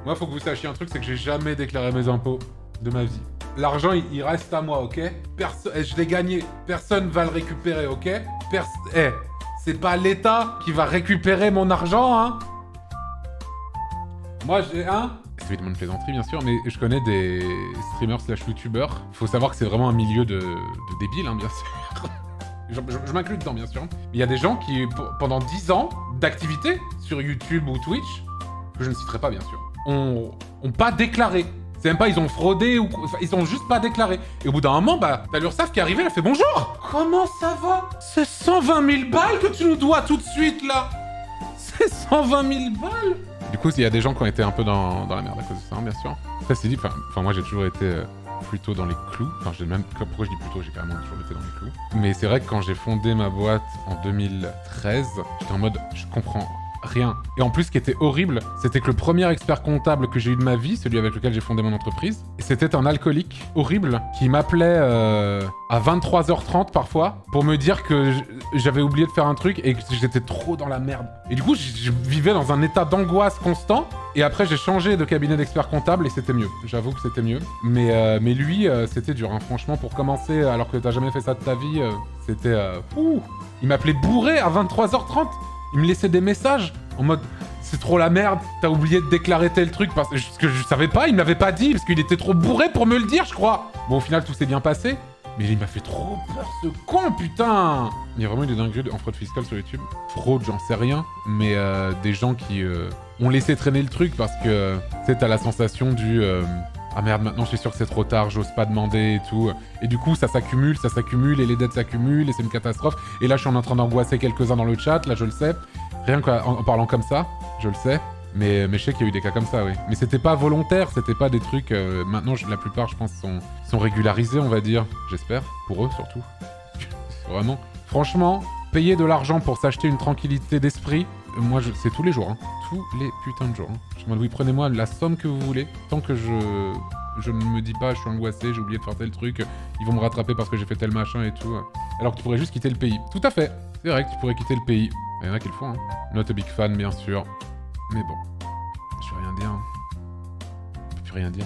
Moi, faut que vous sachiez un truc, c'est que j'ai jamais déclaré mes impôts de ma vie. L'argent, il reste à moi, ok? Je l'ai gagné. Personne va le récupérer, ok? C'est pas l'État qui va récupérer mon argent, hein? Moi, j'ai un... C'est évidemment une plaisanterie, bien sûr, mais je connais des streamers slash youtubeurs. Faut savoir que c'est vraiment un milieu de débiles, hein, bien sûr. Je m'inclus dedans, bien sûr. Mais il y a des gens qui, pendant 10 ans d'activité sur YouTube ou Twitch, que je ne citerai pas, bien sûr, ont pas déclaré. C'est même pas ils ont fraudé ou... Enfin, ils ont juste pas déclaré. Et au bout d'un moment, bah, t'as l'URSSAF qui est arrivée, elle a fait « Bonjour! Comment ça va? C'est 120 000 balles que tu nous dois tout de suite, là! C'est 120 000 balles !» Du coup, il y a des gens qui ont été un peu dans la merde à cause de ça, hein, bien sûr. Ça, c'est dit, enfin, moi, j'ai toujours été plutôt dans les clous. Enfin, pourquoi je dis plutôt? J'ai carrément toujours été dans les clous. Mais c'est vrai que quand j'ai fondé ma boîte en 2013, j'étais en mode, je comprends rien. Et en plus, ce qui était horrible, c'était que le premier expert comptable que j'ai eu de ma vie, celui avec lequel j'ai fondé mon entreprise, c'était un alcoolique horrible qui m'appelait à 23h30 parfois pour me dire que j'avais oublié de faire un truc et que j'étais trop dans la merde. Et du coup, je vivais dans un état d'angoisse constant. Et après, j'ai changé de cabinet d'expert comptable et c'était mieux. J'avoue que c'était mieux. Mais lui, c'était dur, hein. Franchement, pour commencer, alors que t'as jamais fait ça de ta vie, c'était... Il m'appelait bourré à 23h30. Il me laissait des messages en mode « C'est trop la merde, t'as oublié de déclarer tel truc » parce que je savais pas, il me l'avait pas dit parce qu'il était trop bourré pour me le dire, je crois. Bon, au final, tout s'est bien passé. Mais il m'a fait trop peur, ce con, putain! Il y a vraiment eu des dingueries en fraude fiscale sur YouTube. Fraude, j'en sais rien. Mais des gens qui ont laissé traîner le truc parce que, tu sais, t'as la sensation du... Ah merde, maintenant je suis sûr que c'est trop tard, j'ose pas demander et tout. Et du coup, ça s'accumule, et les dettes s'accumulent, et c'est une catastrophe. Et là, je suis en train d'angoisser quelques-uns dans le chat, là, je le sais. Rien qu'en parlant comme ça, je le sais. Mais je sais qu'il y a eu des cas comme ça, oui. Mais c'était pas volontaire, c'était pas des trucs... maintenant, la plupart, je pense, sont régularisés, on va dire. J'espère. Pour eux, surtout. Vraiment. Franchement, payer de l'argent pour s'acheter une tranquillité d'esprit, moi, c'est tous les jours, hein. Tous les putains de jours. Hein. Je me dis, oui, prenez-moi la somme que vous voulez, tant que je ne me dis pas, je suis angoissé, j'ai oublié de faire tel truc, ils vont me rattraper parce que j'ai fait tel machin et tout. Alors que tu pourrais juste quitter le pays. Tout à fait. C'est vrai que tu pourrais quitter le pays. Il y en a qui le font, hein. Not a big fan, bien sûr. Mais bon, je peux rien dire. Je peux plus rien dire.